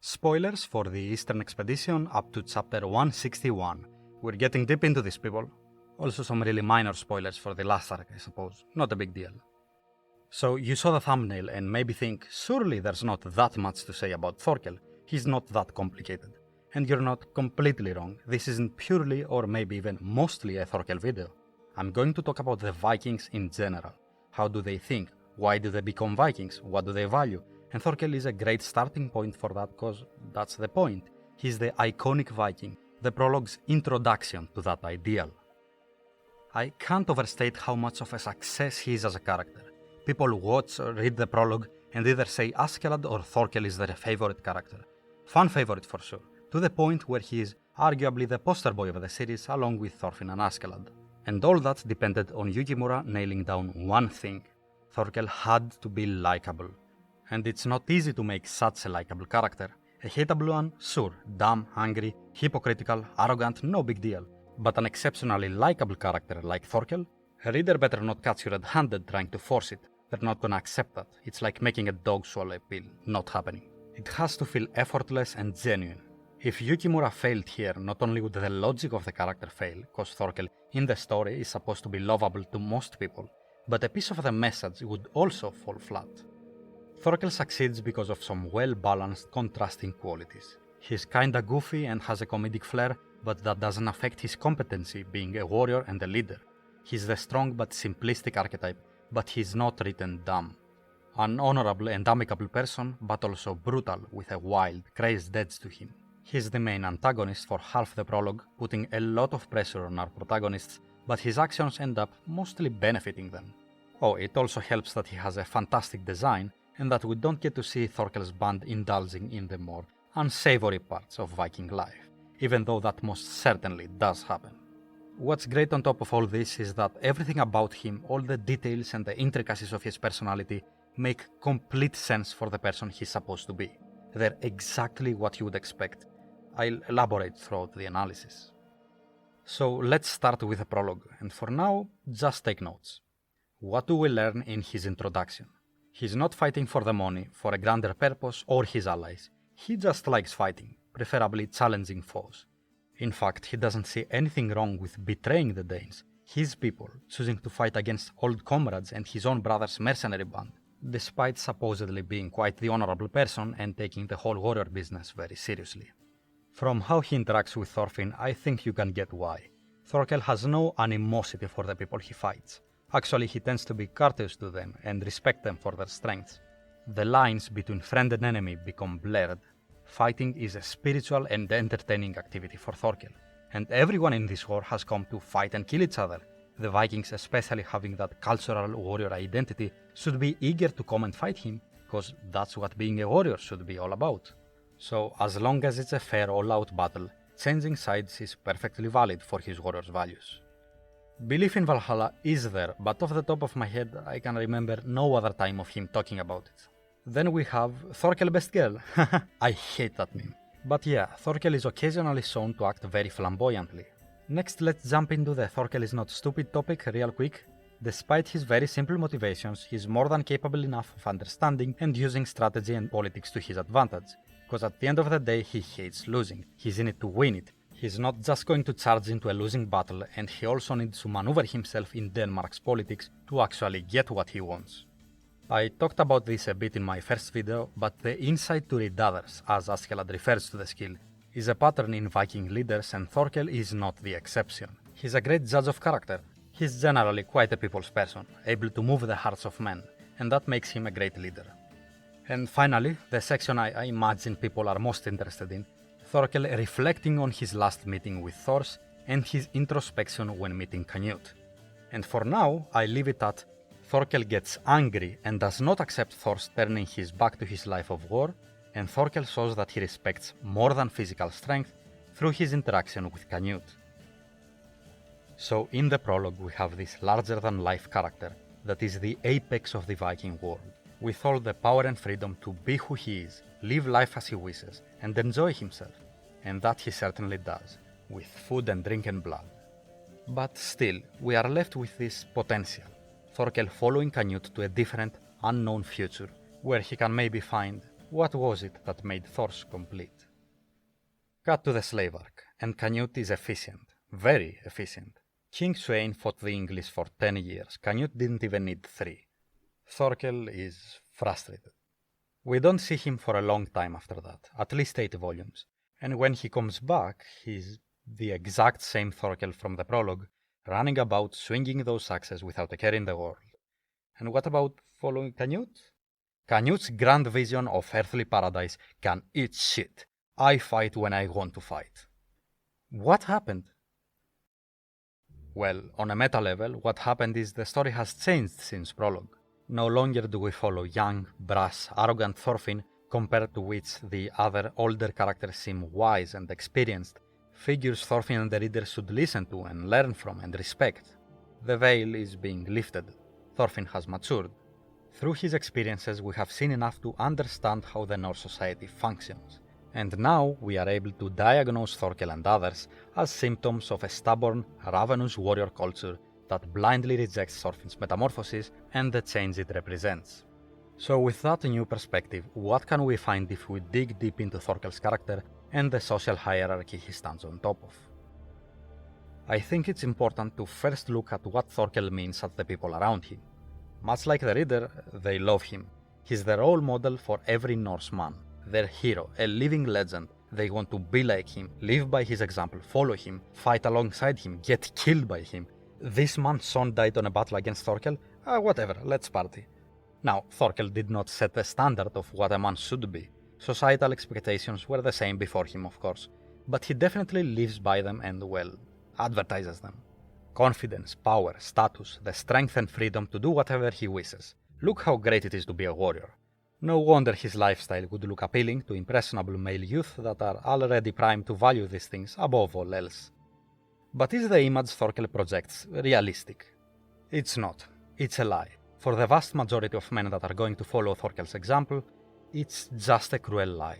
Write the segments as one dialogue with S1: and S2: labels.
S1: Spoilers for the Eastern Expedition up to chapter 161. We're getting deep into this, people. Also some really minor spoilers for the last arc, I suppose. Not a big deal. So you saw the thumbnail and maybe think, surely there's not that much to say about Thorkell. He's not that complicated. And you're not completely wrong. This isn't purely or maybe even mostly a Thorkell video. I'm going to talk about the Vikings in general. How do they think? Why do they become Vikings? What do they value? And Thorkell is a great starting point for that, because that's the point. He's the iconic Viking, the Prologue's introduction to that ideal. I can't overstate how much of a success he is as a character. People watch or read the Prologue and either say Askeladd or Thorkell is their favorite character. Fan favorite for sure, to the point where he is arguably the poster boy of the series along with Thorfinn and Askeladd. And all that depended on Yukimura nailing down one thing. Thorkell had to be likable. And it's not easy to make such a likable character. A hateable one, sure, dumb, angry, hypocritical, arrogant, no big deal. But an exceptionally likable character like Thorkell, a reader better not catch you red-handed trying to force it. They're not gonna accept that. It's like making a dog swallow a pill. Not happening. It has to feel effortless and genuine. If Yukimura failed here, not only would the logic of the character fail, cause Thorkell in the story is supposed to be lovable to most people, but a piece of the message would also fall flat. Thorkell succeeds because of some well-balanced, contrasting qualities. He's kinda goofy and has a comedic flair, but that doesn't affect his competency being a warrior and a leader. He's the strong but simplistic archetype, but he's not written dumb. An honorable and amicable person, but also brutal with a wild, crazed edge to him. He's the main antagonist for half the prologue, putting a lot of pressure on our protagonists, but his actions end up mostly benefiting them. Oh, it also helps that he has a fantastic design, and that we don't get to see Thorkell's band indulging in the more unsavory parts of Viking life, even though that most certainly does happen. What's great on top of all this is that everything about him, all the details and the intricacies of his personality, make complete sense for the person he's supposed to be. They're exactly what you would expect. I'll elaborate throughout the analysis. So let's start with the prologue, and for now, just take notes. What do we learn in his introduction? He's not fighting for the money, for a grander purpose, or his allies. He just likes fighting, preferably challenging foes. In fact, he doesn't see anything wrong with betraying the Danes, his people, choosing to fight against old comrades and his own brother's mercenary band, despite supposedly being quite the honorable person and taking the whole warrior business very seriously. From how he interacts with Thorfinn, I think you can get why. Thorkell has no animosity for the people he fights. Actually, he tends to be courteous to them and respect them for their strengths. The lines between friend and enemy become blurred. Fighting is a spiritual and entertaining activity for Thorkell, and everyone in this war has come to fight and kill each other. The Vikings, especially having that cultural warrior identity, should be eager to come and fight him, because that's what being a warrior should be all about. So, as long as it's a fair all-out battle, changing sides is perfectly valid for his warrior's values. Belief in Valhalla is there, but off the top of my head I can remember no other time of him talking about it. Then we have Thorkell best girl. I hate that meme. But yeah, Thorkell is occasionally shown to act very flamboyantly. Next, let's jump into the Thorkell is not stupid topic real quick. Despite his very simple motivations, he's more than capable enough of understanding and using strategy and politics to his advantage. Because at the end of the day, he hates losing. He's in it to win it. He's not just going to charge into a losing battle, and he also needs to maneuver himself in Denmark's politics to actually get what he wants. I talked about this a bit in my first video, but the insight to read others, as Askeladd refers to the skill, is a pattern in Viking leaders, and Thorkell is not the exception. He's a great judge of character. He's generally quite a people's person, able to move the hearts of men, and that makes him a great leader. And finally, the section I imagine people are most interested in, Thorkell reflecting on his last meeting with Thors and his introspection when meeting Canute. And for now, I leave it at Thorkell gets angry and does not accept Thors turning his back to his life of war, and Thorkell shows that he respects more than physical strength through his interaction with Canute. So in the prologue we have this larger-than-life character that is the apex of the Viking world, with all the power and freedom to be who he is, live life as he wishes, and enjoy himself, and that he certainly does, with food and drink and blood. But still, we are left with this potential, Thorkell following Canute to a different, unknown future, where he can maybe find, What was it that made Thor's complete? Cut to the slave arc, and Canute is efficient. Very efficient. King Sweyn fought the English for 10 years. Canute didn't even need 3. Thorkell is frustrated. We don't see him for a long time after that, at least 8 volumes. And when he comes back, he's the exact same Thorkell from the prologue, running about swinging those axes without a care in the world. And what about following Canute? Canute's grand vision of earthly paradise can eat shit. I fight when I want to fight. What happened? Well, on a meta level, what happened is the story has changed since Prologue. No longer do we follow young, brash, arrogant Thorfinn, compared to which the other older characters seem wise and experienced, figures Thorfinn and the reader should listen to and learn from and respect. The veil is being lifted. Thorfinn has matured. Through his experiences, we have seen enough to understand how the Norse society functions. And now we are able to diagnose Thorkell and others as symptoms of a stubborn, ravenous warrior culture that blindly rejects Thorfinn's metamorphosis and the change it represents. So with that new perspective, what can we find if we dig deep into Thorkell's character and the social hierarchy he stands on top of? I think it's important to first look at what Thorkell means at the people around him. Much like the reader, they love him. He's the role model for every Norseman, their hero, a living legend. They want to be like him, live by his example, follow him, fight alongside him, get killed by him. This man's son died on a battle against Thorkell? Whatever, let's party. Now, Thorkell did not set the standard of what a man should be. Societal expectations were the same before him, of course, but he definitely lives by them and, well, advertises them. Confidence, power, status, the strength and freedom to do whatever he wishes. Look how great it is to be a warrior. No wonder his lifestyle would look appealing to impressionable male youth that are already primed to value these things above all else. But is the image Thorkell projects realistic? It's not. It's a lie. For the vast majority of men that are going to follow Thorkell's example, it's just a cruel lie.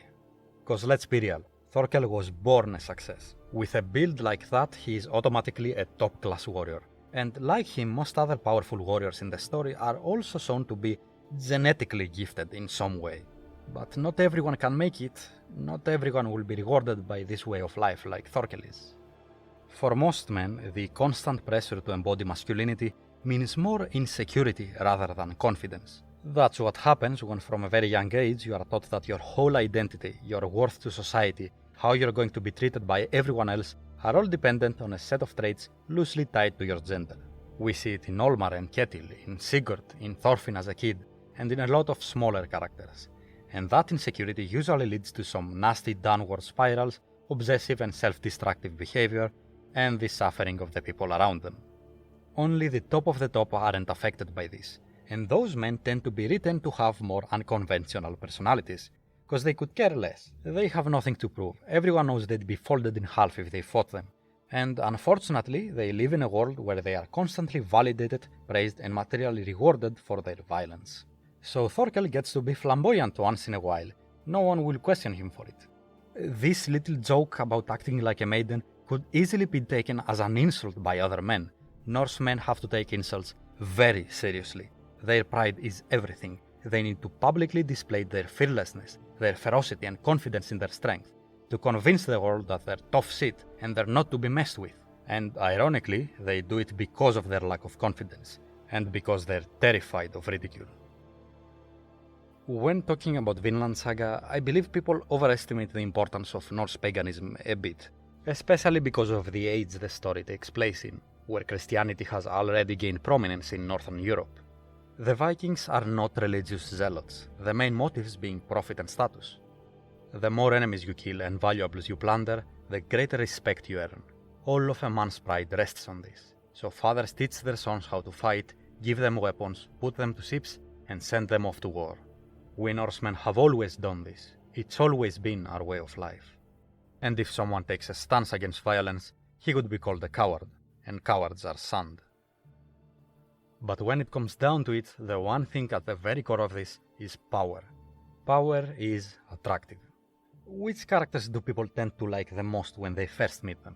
S1: Cause let's be real, Thorkell was born a success. With a build like that, he is automatically a top-class warrior. And like him, most other powerful warriors in the story are also shown to be genetically gifted in some way. But not everyone can make it, not everyone will be rewarded by this way of life like Thorkell is. For most men, the constant pressure to embody masculinity means more insecurity rather than confidence. That's what happens when from a very young age you are taught that your whole identity, your worth to society, how you're going to be treated by everyone else are all dependent on a set of traits loosely tied to your gender. We see it in Olmar and Ketil, in Sigurd, in Thorfinn as a kid, and in a lot of smaller characters. And that insecurity usually leads to some nasty downward spirals, obsessive and self-destructive behavior, and the suffering of the people around them. Only the top of the top aren't affected by this, and those men tend to be written to have more unconventional personalities, because they could care less. They have nothing to prove. Everyone knows they'd be folded in half if they fought them. And unfortunately, they live in a world where they are constantly validated, praised, and materially rewarded for their violence. So Thorkell gets to be flamboyant once in a while. No one will question him for it. This little joke about acting like a maiden could easily be taken as an insult by other men. Norsemen have to take insults very seriously. Their pride is everything. They need to publicly display their fearlessness, their ferocity and confidence in their strength, to convince the world that they're tough shit and they're not to be messed with. And ironically, they do it because of their lack of confidence, and because they're terrified of ridicule. When talking about Vinland Saga, I believe people overestimate the importance of Norse paganism a bit, especially because of the age the story takes place in, where Christianity has already gained prominence in Northern Europe. The Vikings are not religious zealots, the main motives being profit and status. The more enemies you kill and valuables you plunder, the greater respect you earn. All of a man's pride rests on this. So fathers teach their sons how to fight, give them weapons, put them to ships, and send them off to war. We Norsemen have always done this. It's always been our way of life. And if someone takes a stance against violence, he would be called a coward, and cowards are shunned. But when it comes down to it, the one thing at the very core of this is power. Power is attractive. Which characters do people tend to like the most when they first meet them?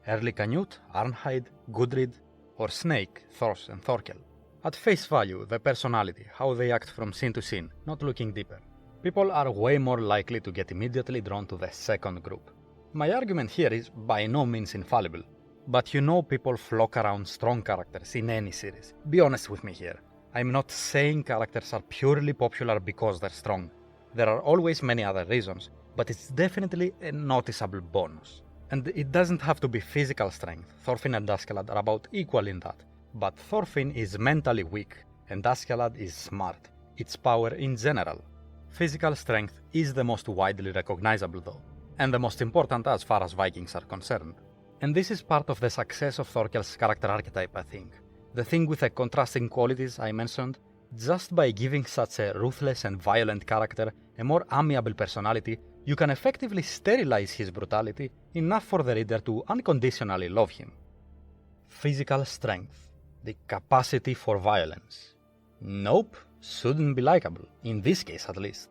S1: Early Canute, Arnheid, Gudrid, or Snake, Thors and Thorkell? At face value, the personality, how they act from scene to scene, not looking deeper. People are way more likely to get immediately drawn to the second group. My argument here is by no means infallible, but you know people flock around strong characters in any series. Be honest with me here. I'm not saying characters are purely popular because they're strong. There are always many other reasons, but it's definitely a noticeable bonus. And it doesn't have to be physical strength. Thorfinn and Askeladd are about equal in that. But Thorfinn is mentally weak, and Askeladd is smart. It's power in general. Physical strength is the most widely recognizable though, and the most important as far as Vikings are concerned. And this is part of the success of Thorkell's character archetype, I think. The thing with the contrasting qualities I mentioned, just by giving such a ruthless and violent character a more amiable personality, you can effectively sterilize his brutality enough for the reader to unconditionally love him. Physical strength. The capacity for violence. Nope, shouldn't be likable, in this case at least.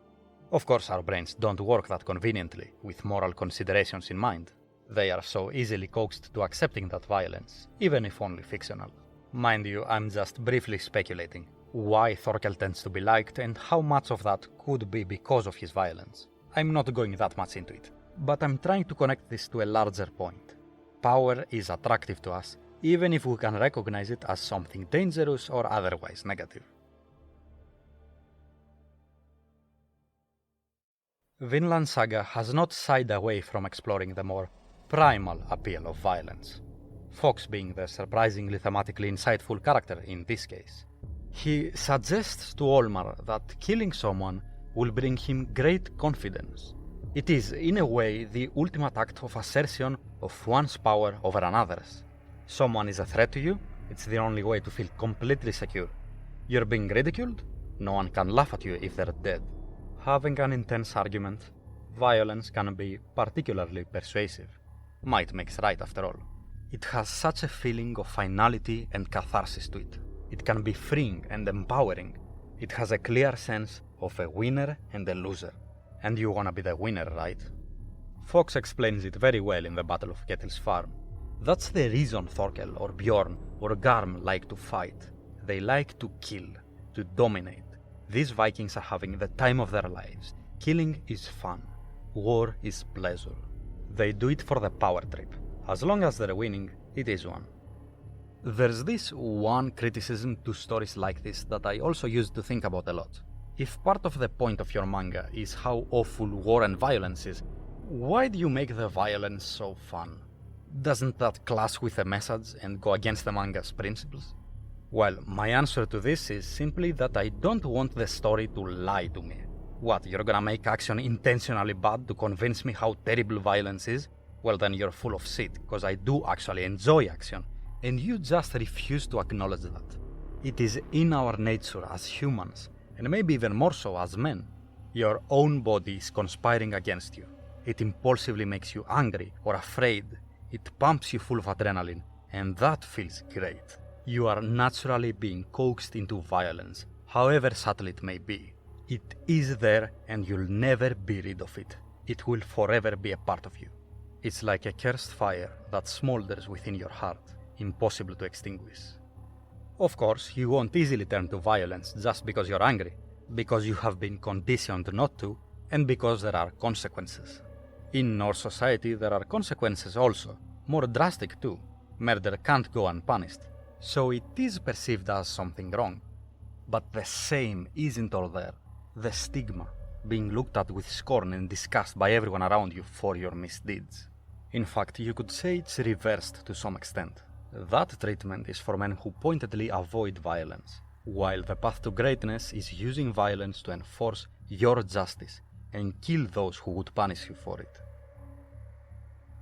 S1: Of course our brains don't work that conveniently, with moral considerations in mind. They are so easily coaxed to accepting that violence, even if only fictional. Mind you, I'm just briefly speculating why Thorkell tends to be liked and how much of that could be because of his violence. I'm not going that much into it, but I'm trying to connect this to a larger point. Power is attractive to us, even if we can recognize it as something dangerous or otherwise negative. Vinland Saga has not shied away from exploring the more primal appeal of violence, Fox being the surprisingly thematically insightful character in this case. He suggests to Olmar that killing someone will bring him great confidence. It is, in a way, the ultimate act of assertion of one's power over another's. Someone is a threat to you, it's the only way to feel completely secure. You're being ridiculed? No one can laugh at you if they're dead. Having an intense argument, violence can be particularly persuasive. Might makes right after all. It has such a feeling of finality and catharsis to it. It can be freeing and empowering. It has a clear sense of a winner and a loser. And you wanna be the winner, right? Fox explains it very well in the Battle of Ketil's Farm. That's the reason Thorkell or Bjorn or Garm like to fight. They like to kill, to dominate. These Vikings are having the time of their lives. Killing is fun. War is pleasure. They do it for the power trip. As long as they're winning, it is one. There's this one criticism to stories like this that I also used to think about a lot. If part of the point of your manga is how awful war and violence is, why do you make the violence so fun? Doesn't that clash with the message and go against the manga's principles? Well, my answer to this is simply that I don't want the story to lie to me. What, you're gonna make action intentionally bad to convince me how terrible violence is? Well then you're full of shit, cause I do actually enjoy action, and you just refuse to acknowledge that. It is in our nature as humans, and maybe even more so as men. Your own body is conspiring against you. It impulsively makes you angry or afraid. It pumps you full of adrenaline, and that feels great. You are naturally being coaxed into violence, however subtle it may be. It is there and you'll never be rid of it. It will forever be a part of you. It's like a cursed fire that smolders within your heart, impossible to extinguish. Of course, you won't easily turn to violence just because you're angry, because you have been conditioned not to, and because there are consequences. In our society, there are consequences also, more drastic too. Murder can't go unpunished, so it is perceived as something wrong. But the same isn't all there. The stigma, being looked at with scorn and disgust by everyone around you for your misdeeds. In fact, you could say it's reversed to some extent. That treatment is for men who pointedly avoid violence, while the path to greatness is using violence to enforce your justice and kill those who would punish you for it.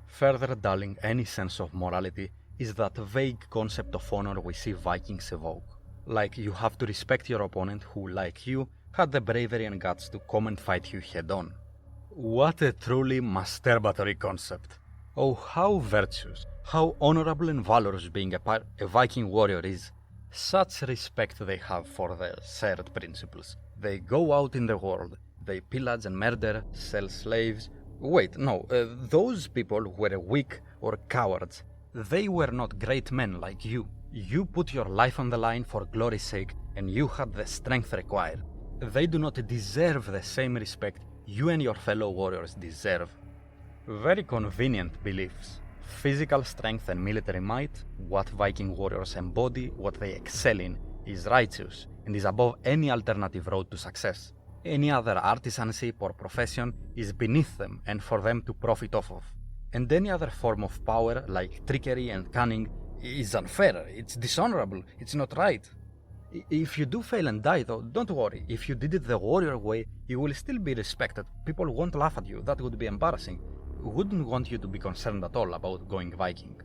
S1: Further dulling any sense of morality is that vague concept of honor we see Vikings evoke. Like you have to respect your opponent who, like you, had the bravery and guts to come and fight you head-on. What a truly masturbatory concept. Oh, how virtuous, how honorable and valorous being a Viking warrior is. Such respect they have for their shared principles. They go out in the world, they pillage and murder, sell slaves. Wait, no, those people were weak or cowards. They were not great men like you. You put your life on the line for glory's sake, and you had the strength required. they do not deserve the same respect you and your fellow warriors deserve. Very convenient beliefs. Physical strength and military might, what Viking warriors embody, what they excel in, is righteous and is above any alternative road to success. Any other artisanship or profession is beneath them and for them to profit off of. And any other form of power, like trickery and cunning, is unfair, it's dishonorable, it's not right. If you do fail and die though, don't worry. If you did it the warrior way, you will still be respected. People won't laugh at you, that would be embarrassing. Wouldn't want you to be concerned at all about going Viking.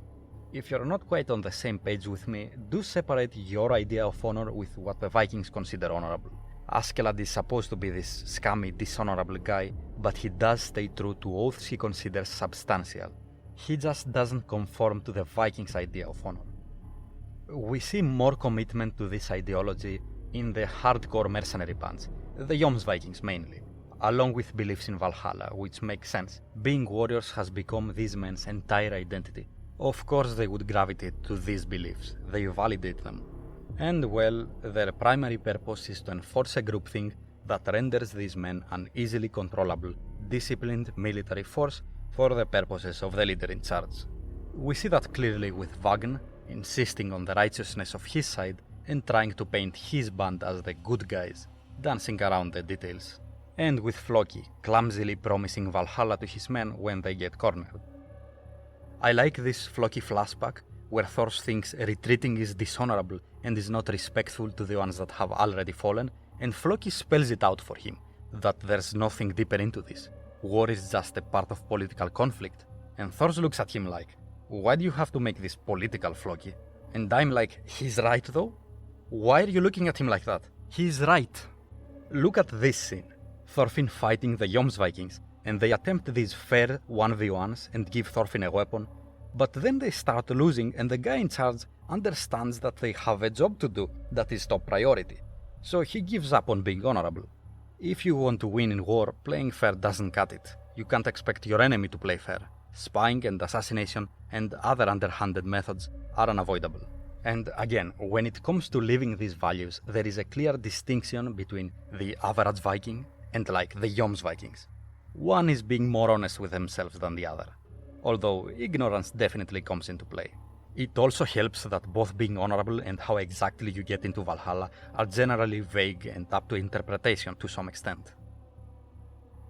S1: If you're not quite on the same page with me, do separate your idea of honor with what the Vikings consider honorable. Askeladd is supposed to be this scummy, dishonorable guy, but he does stay true to oaths he considers substantial. He just doesn't conform to the Vikings' idea of honor. We see more commitment to this ideology in the hardcore mercenary bands, the Jomsvikings mainly, along with beliefs in Valhalla, which makes sense. Being warriors has become these men's entire identity. Of course they would gravitate to these beliefs, they validate them. And well, their primary purpose is to enforce a groupthink that renders these men an easily controllable, disciplined military force for the purposes of the leader in charge. We see that clearly with Vagn, insisting on the righteousness of his side and trying to paint his band as the good guys, dancing around the details. And with Floki, clumsily promising Valhalla to his men when they get cornered. I like this Floki flashback where Thor thinks retreating is dishonorable and is not respectful to the ones that have already fallen, and Floki spells it out for him, that there's nothing deeper into this. War is just a part of political conflict. And Thor looks at him like, why do you have to make this political, Floki? And I'm like, he's right though? Why are you looking at him like that? He's right. Look at this scene. Thorfinn fighting the Jomsvikings, and they attempt these fair 1v1s and give Thorfinn a weapon, but then they start losing and the guy in charge understands that they have a job to do that is top priority, so he gives up on being honorable. If you want to win in war, playing fair doesn't cut it. You can't expect your enemy to play fair. Spying and assassination and other underhanded methods are unavoidable. And again, when it comes to living these values, there is a clear distinction between the average Viking and like the Jomsvikings. One is being more honest with themselves than the other, although ignorance definitely comes into play. It also helps that both being honorable and how exactly you get into Valhalla are generally vague and up to interpretation to some extent.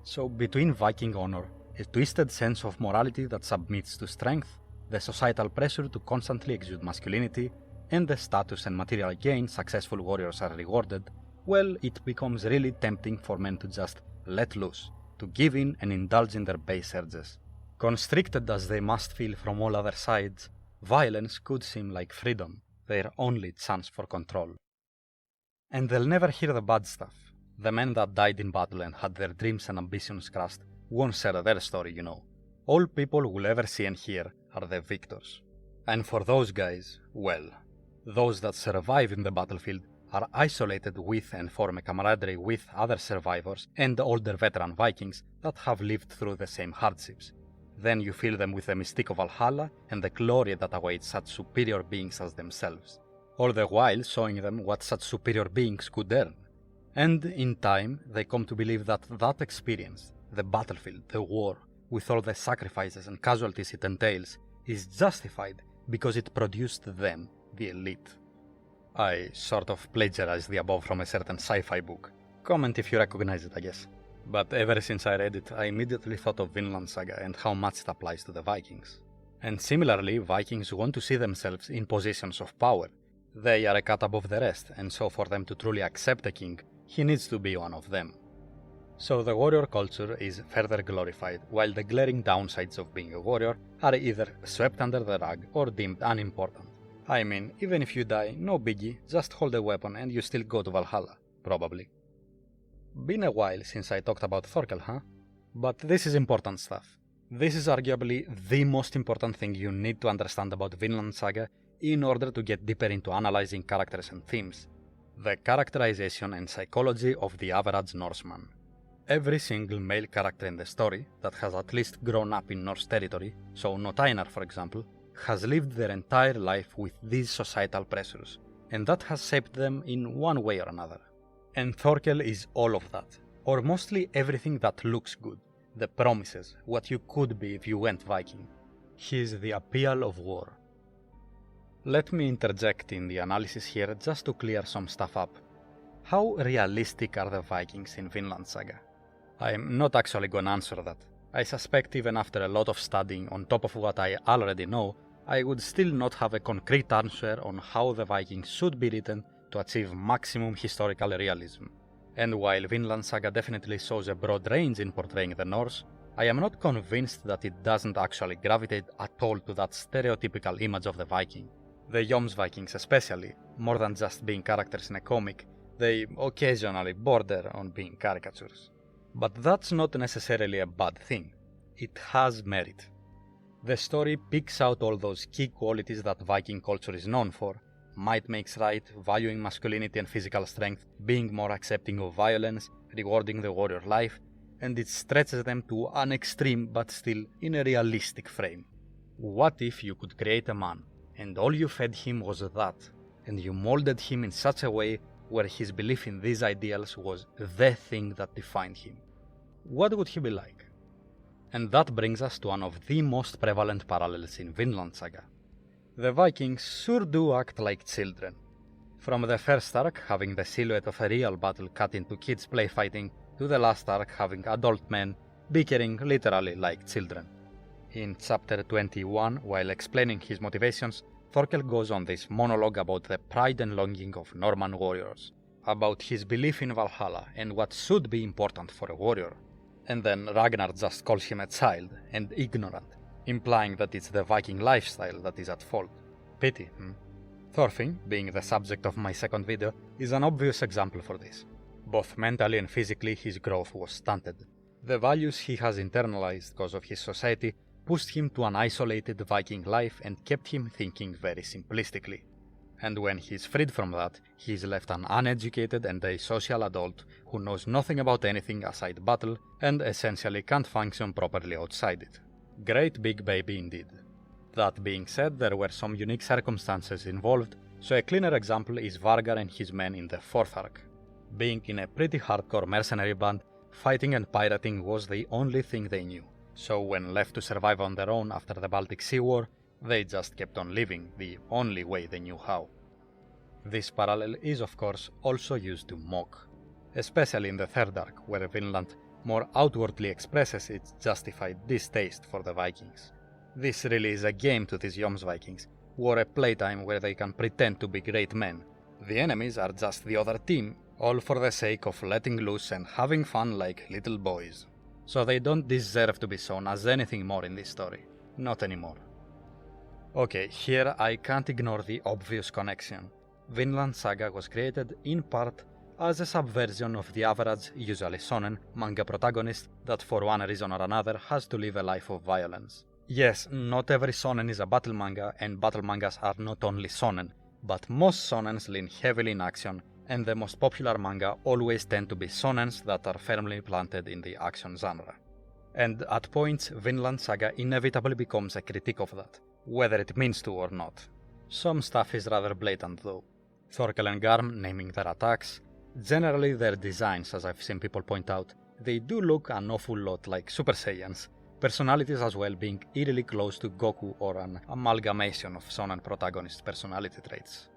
S1: So between Viking honor, a twisted sense of morality that submits to strength, the societal pressure to constantly exude masculinity, and the status and material gain successful warriors are rewarded, well, it becomes really tempting for men to just let loose, to give in and indulge in their base urges. Constricted as they must feel from all other sides, violence could seem like freedom, their only chance for control. And they'll never hear the bad stuff. The men that died in battle and had their dreams and ambitions crushed won't share their story, you know. All people will ever see and hear are the victors. And for those guys, well, those that survive in the battlefield are isolated with and form a camaraderie with other survivors and older veteran Vikings that have lived through the same hardships. Then you fill them with the mystique of Valhalla and the glory that awaits such superior beings as themselves, all the while showing them what such superior beings could earn. And in time, they come to believe that that experience, the battlefield, the war, with all the sacrifices and casualties it entails, is justified because it produced them, the elite. I sort of plagiarized the above from a certain sci-fi book. Comment if you recognize it, I guess. But ever since I read it, I immediately thought of Vinland Saga and how much it applies to the Vikings. And similarly, Vikings want to see themselves in positions of power. They are a cut above the rest, and so for them to truly accept a king, he needs to be one of them. So the warrior culture is further glorified, while the glaring downsides of being a warrior are either swept under the rug or deemed unimportant. I mean, even if you die, no biggie, just hold a weapon and you still go to Valhalla, probably. Been a while since I talked about Thorkell, huh? But this is important stuff. This is arguably the most important thing you need to understand about Vinland Saga in order to get deeper into analyzing characters and themes. The characterization and psychology of the average Norseman. Every single male character in the story that has at least grown up in Norse territory, so not Einar for example, has lived their entire life with these societal pressures, and that has shaped them in one way or another. And Thorkell is all of that, or mostly everything that looks good, the promises, what you could be if you went Viking. He is the appeal of war. Let me interject in the analysis here just to clear some stuff up. How realistic are the Vikings in Vinland Saga? I'm not actually gonna answer that. I suspect even after a lot of studying on top of what I already know, I would still not have a concrete answer on how the Vikings should be written to achieve maximum historical realism. And while Vinland Saga definitely shows a broad range in portraying the Norse, I am not convinced that it doesn't actually gravitate at all to that stereotypical image of the Viking. The Jomsvikings especially, more than just being characters in a comic, they occasionally border on being caricatures. But that's not necessarily a bad thing. It has merit. The story picks out all those key qualities that Viking culture is known for: might makes right, valuing masculinity and physical strength, being more accepting of violence, rewarding the warrior life, and it stretches them to an extreme but still in a realistic frame. What if you could create a man, and all you fed him was that, and you molded him in such a way where his belief in these ideals was the thing that defined him? What would he be like? And that brings us to one of the most prevalent parallels in Vinland Saga. The Vikings sure do act like children. From the first arc having the silhouette of a real battle cut into kids play fighting, to the last arc having adult men bickering literally like children. In chapter 21, while explaining his motivations, Thorkell goes on this monologue about the pride and longing of Norman warriors, about his belief in Valhalla and what should be important for a warrior. And then Ragnar just calls him a child and ignorant, implying that it's the Viking lifestyle that is at fault. Pity, Thorfinn, being the subject of my second video, is an obvious example for this. Both mentally and physically his growth was stunted. The values he has internalized because of his society pushed him to an isolated Viking life and kept him thinking very simplistically. And when he's freed from that, he's left an uneducated and asocial adult who knows nothing about anything aside battle and essentially can't function properly outside it. Great big baby indeed. That being said, there were some unique circumstances involved, so a cleaner example is Vargar and his men in the fourth arc. Being in a pretty hardcore mercenary band, fighting and pirating was the only thing they knew, so when left to survive on their own after the Baltic Sea War, they just kept on living the only way they knew how. This parallel is of course also used to mock, especially in the third arc where Vinland more outwardly expresses its justified distaste for the Vikings. This really is a game to these Jomsvikings, or a playtime where they can pretend to be great men. The enemies are just the other team, all for the sake of letting loose and having fun like little boys. So they don't deserve to be shown as anything more in this story. Not anymore. Okay, here I can't ignore the obvious connection. Vinland Saga was created in part as a subversion of the average, usually shonen, manga protagonist that for one reason or another has to live a life of violence. Yes, not every shonen is a battle manga, and battle mangas are not only shonen, but most shonens lean heavily in action, and the most popular manga always tend to be shonens that are firmly planted in the action genre. And at points, Vinland Saga inevitably becomes a critique of that, whether it means to or not. Some stuff is rather blatant though. Thorkell and Garm naming their attacks, generally their designs, as I've seen people point out, they do look an awful lot like Super Saiyans, personalities as well being eerily close to Goku or an amalgamation of shonen protagonist personality traits.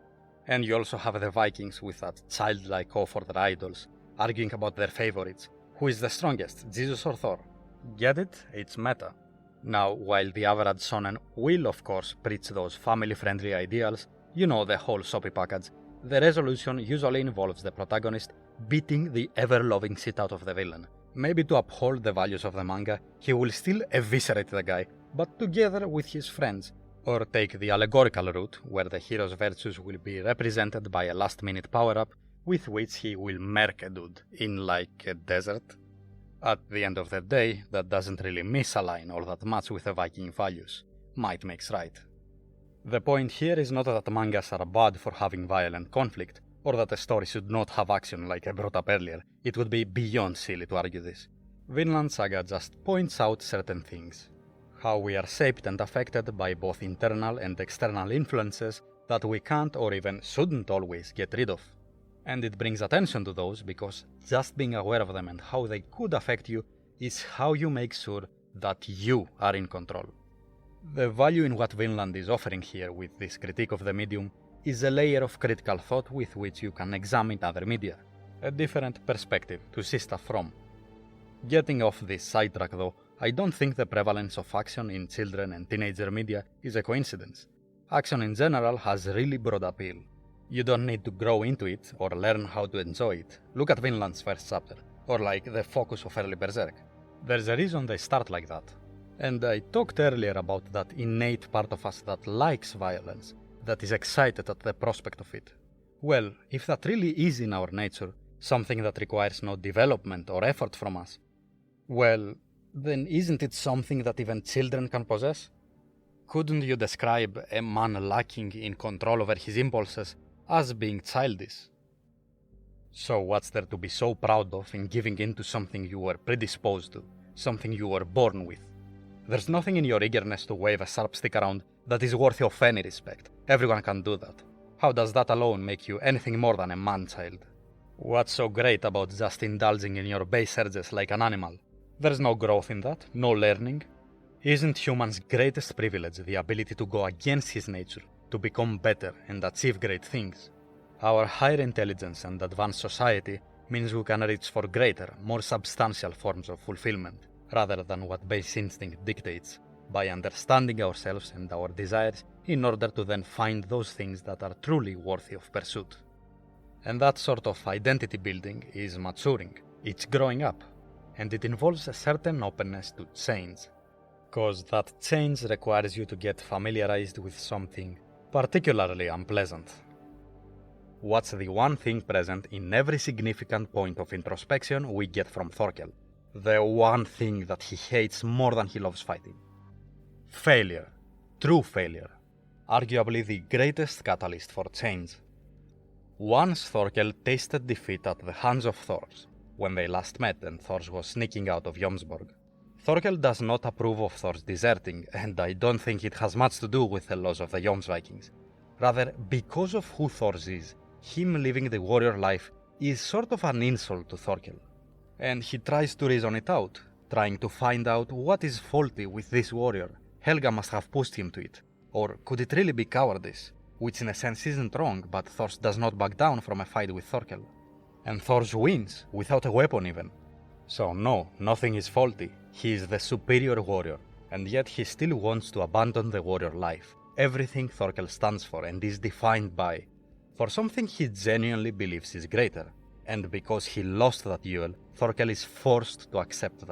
S1: And you also have the Vikings with that childlike awe for their idols, arguing about their favorites. Who is the strongest, Jesus or Thor? Get it? It's meta. Now, while the average shonen will of course preach those family-friendly ideals, you know the whole soppy package, the resolution usually involves the protagonist beating the ever-loving shit out of the villain. Maybe to uphold the values of the manga, he will still eviscerate the guy, but together with his friends. Or take the allegorical route, where the hero's virtues will be represented by a last-minute power-up, with which he will murk a dude in like a desert. At the end of the day, that doesn't really misalign all that much with the Viking values. Might makes right. The point here is not that mangas are bad for having violent conflict, or that a story should not have action like I brought up earlier. It would be beyond silly to argue this. Vinland Saga just points out certain things. How we are shaped and affected by both internal and external influences that we can't or even shouldn't always get rid of. And it brings attention to those because just being aware of them and how they could affect you is how you make sure that you are in control. The value in what Vinland is offering here with this critique of the medium is a layer of critical thought with which you can examine other media, a different perspective to see stuff from. Getting off this sidetrack though, I don't think the prevalence of action in children and teenager media is a coincidence. Action in general has really broad appeal. You don't need to grow into it or learn how to enjoy it. Look at Vinland's first chapter, or like the focus of early Berserk. There's a reason they start like that. And I talked earlier about that innate part of us that likes violence, that is excited at the prospect of it. Well, if that really is in our nature, something that requires no development or effort from us, well, then isn't it something that even children can possess? Couldn't you describe a man lacking in control over his impulses as being childish? So what's there to be so proud of in giving in to something you were predisposed to, something you were born with? There's nothing in your eagerness to wave a sharp stick around that is worthy of any respect. Everyone can do that. How does that alone make you anything more than a man-child? What's so great about just indulging in your base urges like an animal? There's no growth in that, no learning. Isn't human's greatest privilege the ability to go against his nature, to become better and achieve great things? Our higher intelligence and advanced society means we can reach for greater, more substantial forms of fulfillment, rather than what base instinct dictates, by understanding ourselves and our desires in order to then find those things that are truly worthy of pursuit. And that sort of identity building is maturing, it's growing up, and it involves a certain openness to change. Cause that change requires you to get familiarized with something particularly unpleasant. What's the one thing present in every significant point of introspection we get from Thorkell? The one thing that he hates more than he loves fighting. Failure. True failure. Arguably the greatest catalyst for change. Once Thorkell tasted defeat at the hands of Thors, when they last met and Thors was sneaking out of Jomsborg. Thorkell does not approve of Thors deserting, and I don't think it has much to do with the loss of the Jomsvikings. Rather, because of who Thors is, him living the warrior life is sort of an insult to Thorkell. And he tries to reason it out, trying to find out what is faulty with this warrior. Helga must have pushed him to it. Or could it really be cowardice? Which in a sense isn't wrong, but Thors does not back down from a fight with Thorkell. And Thors wins, without a weapon even. So no, nothing is faulty. He is the superior warrior, and yet he still wants to abandon the warrior life. Everything Thorkell stands for and is defined by, for something he genuinely believes is greater. And because he lost that duel, Thorkell is forced to accept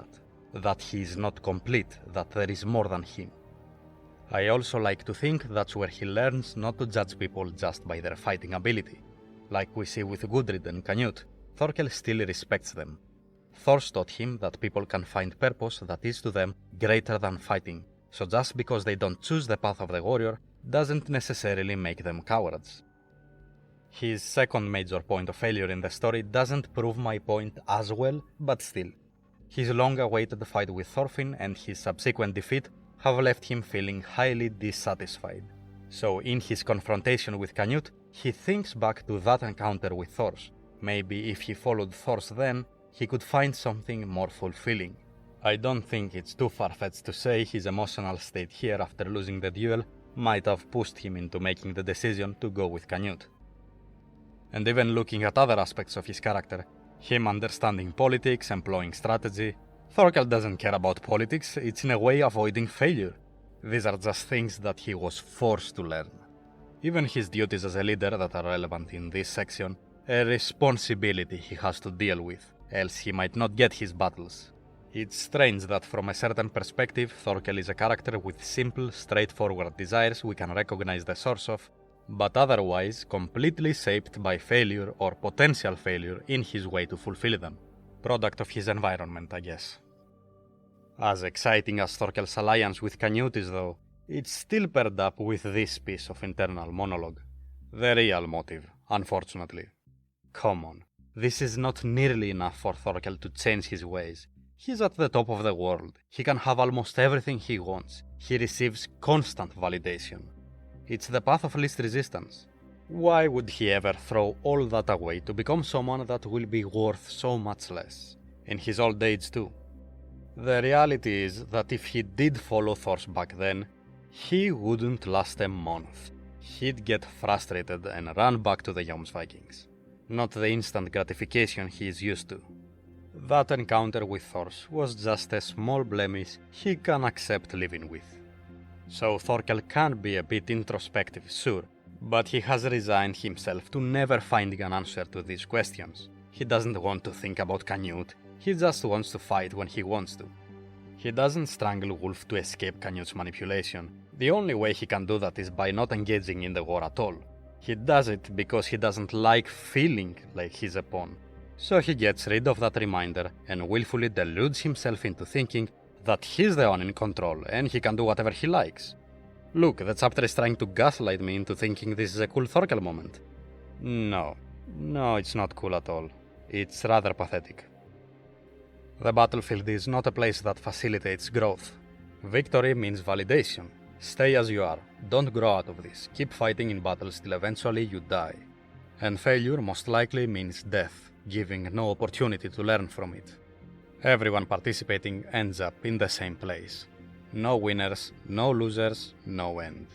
S1: that he is not complete, that there is more than him. I also like to think that's where he learns not to judge people just by their fighting ability. Like we see with Gudrid and Canute, Thorkell still respects them. Thors taught him that people can find purpose that is to them greater than fighting, so just because they don't choose the path of the warrior doesn't necessarily make them cowards. His second major point of failure in the story doesn't prove my point as well, but still. His long-awaited fight with Thorfinn and his subsequent defeat have left him feeling highly dissatisfied. So in his confrontation with Canute, he thinks back to that encounter with Thors. Maybe if he followed Thors then, he could find something more fulfilling. I don't think it's too far-fetched to say his emotional state here after losing the duel might have pushed him into making the decision to go with Canute. And even looking at other aspects of his character, him understanding politics, employing strategy, Thorkell doesn't care about politics, it's in a way avoiding failure. These are just things that he was forced to learn. Even his duties as a leader that are relevant in this section, a responsibility he has to deal with, else he might not get his battles. It's strange that from a certain perspective, Thorkell is a character with simple, straightforward desires we can recognize the source of, but otherwise completely shaped by failure or potential failure in his way to fulfill them. Product of his environment, I guess. As exciting as Thorkell's alliance with Canute is though, it's still paired up with this piece of internal monologue. The real motive, unfortunately. Come on, this is not nearly enough for Thorkell to change his ways. He's at the top of the world, he can have almost everything he wants, he receives constant validation. It's the path of least resistance. Why would he ever throw all that away to become someone that will be worth so much less, in his old age too? The reality is that if he did follow Thors back then, he wouldn't last a month. He'd get frustrated and run back to the Vikings. Not the instant gratification he is used to. That encounter with Thors was just a small blemish he can accept living with. So Thorkell can be a bit introspective, sure, but he has resigned himself to never finding an answer to these questions. He doesn't want to think about Canute, he just wants to fight when he wants to. He doesn't strangle Wolf to escape Canute's manipulation. The only way he can do that is by not engaging in the war at all. He does it because he doesn't like feeling like he's a pawn. So he gets rid of that reminder and willfully deludes himself into thinking that he's the one in control and he can do whatever he likes. Look, the chapter is trying to gaslight me into thinking this is a cool Thorkell moment. No, it's not cool at all. It's rather pathetic. The battlefield is not a place that facilitates growth. Victory means validation. Stay as you are. Don't grow out of this. Keep fighting in battles till eventually you die. And failure most likely means death, giving no opportunity to learn from it. Everyone participating ends up in the same place. No winners, no losers, no end.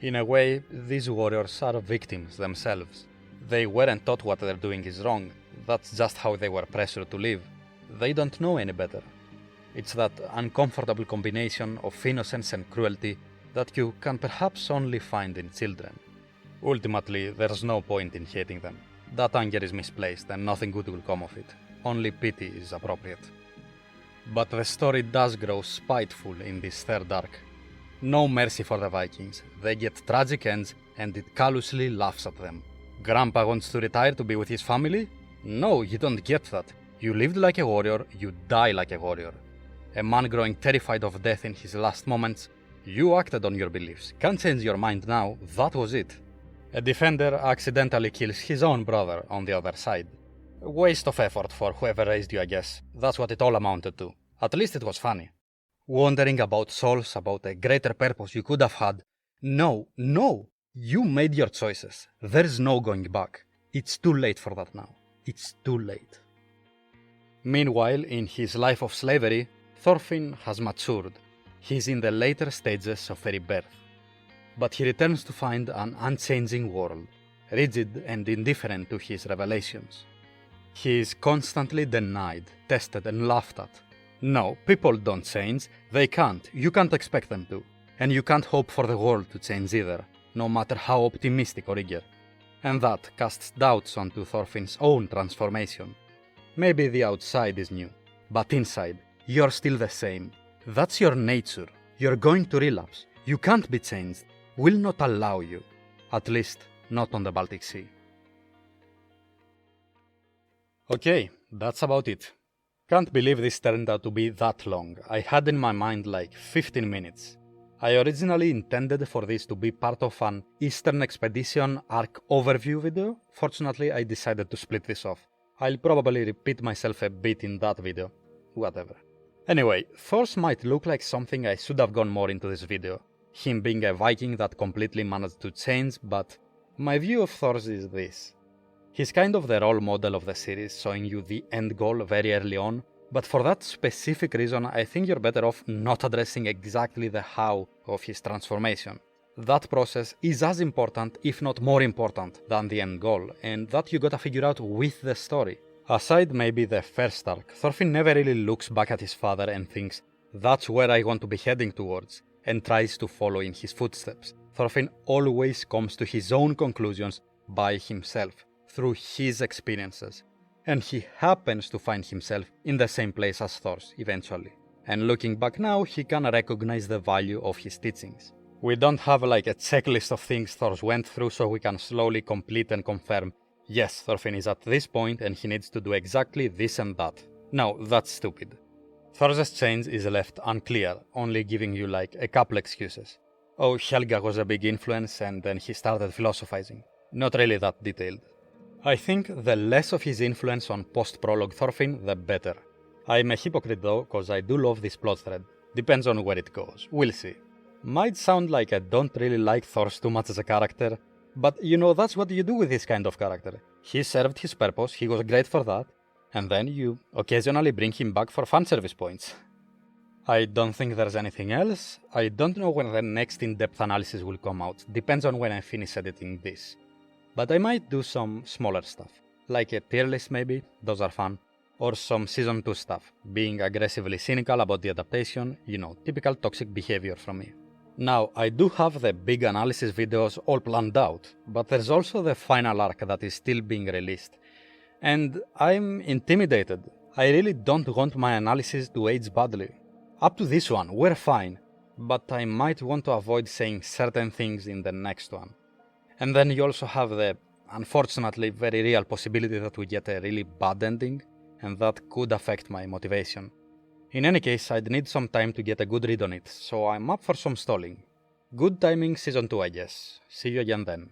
S1: In a way, these warriors are victims themselves. They weren't taught what they're doing is wrong. That's just how they were pressured to live. They don't know any better. It's that uncomfortable combination of innocence and cruelty that you can perhaps only find in children. Ultimately, there's no point in hating them. That anger is misplaced and nothing good will come of it. Only pity is appropriate. But the story does grow spiteful in this third arc. No mercy for the Vikings. They get tragic ends and it callously laughs at them. Grandpa wants to retire to be with his family? No, you don't get that. You lived like a warrior, you die like a warrior. A man growing terrified of death in his last moments, you acted on your beliefs. Can't change your mind now, that was it. A defender accidentally kills his own brother on the other side. A waste of effort for whoever raised you, I guess. That's what it all amounted to. At least it was funny. Wondering about souls, about a greater purpose you could have had. No. You made your choices. There's no going back. It's too late for that now. It's too late. Meanwhile, in his life of slavery, Thorfinn has matured. He's in the later stages of a rebirth. But he returns to find an unchanging world, rigid and indifferent to his revelations. He is constantly denied, tested and laughed at. No, people don't change. They can't. You can't expect them to. And you can't hope for the world to change either, no matter how optimistic or eager. And that casts doubts onto Thorfinn's own transformation. Maybe the outside is new, but inside, you're still the same. That's your nature. You're going to relapse. You can't be changed. Will not allow you. At least, not on the Baltic Sea. Okay, that's about it. Can't believe this turned out to be that long. I had in my mind like 15 minutes. I originally intended for this to be part of an Eastern Expedition arc overview video. Fortunately, I decided to split this off. I'll probably repeat myself a bit in that video. Whatever. Anyway, Thors might look like something I should have gone more into this video. Him being a Viking that completely managed to change, but my view of Thors is this. He's kind of the role model of the series, showing you the end goal very early on, but for that specific reason I think you're better off not addressing exactly the how of his transformation. That process is as important, if not more important, than the end goal, and that you gotta figure out with the story. Aside maybe the first arc, Thorfinn never really looks back at his father and thinks, that's where I want to be heading towards, and tries to follow in his footsteps. Thorfinn always comes to his own conclusions by himself, through his experiences. And he happens to find himself in the same place as Thors eventually. And looking back now, he can recognize the value of his teachings. We don't have like a checklist of things Thors went through, so we can slowly complete and confirm, yes, Thorfinn is at this point and he needs to do exactly this and that. No, that's stupid. Thors' change is left unclear, only giving you like a couple excuses. Oh, Helga was a big influence and then he started philosophizing. Not really that detailed. I think the less of his influence on post-prologue Thorfinn, the better. I'm a hypocrite though, cause I do love this plot thread. Depends on where it goes. We'll see. Might sound like I don't really like Thors too much as a character, But that's what you do with this kind of character. He served his purpose, he was great for that, and then you occasionally bring him back for fanservice points. I don't think there's anything else. I don't know when the next in-depth analysis will come out, depends on when I finish editing this. But I might do some smaller stuff, like a tier list maybe, those are fun, or some Season 2 stuff, being aggressively cynical about the adaptation, typical toxic behavior from me. Now, I do have the big analysis videos all planned out, but there's also the final arc that is still being released. And I'm intimidated. I really don't want my analysis to age badly. Up to this one, we're fine, but I might want to avoid saying certain things in the next one. And then you also have the, unfortunately, very real possibility that we get a really bad ending, and that could affect my motivation. In any case, I'd need some time to get a good read on it, so I'm up for some stalling. Good timing Season 2, I guess. See you again then.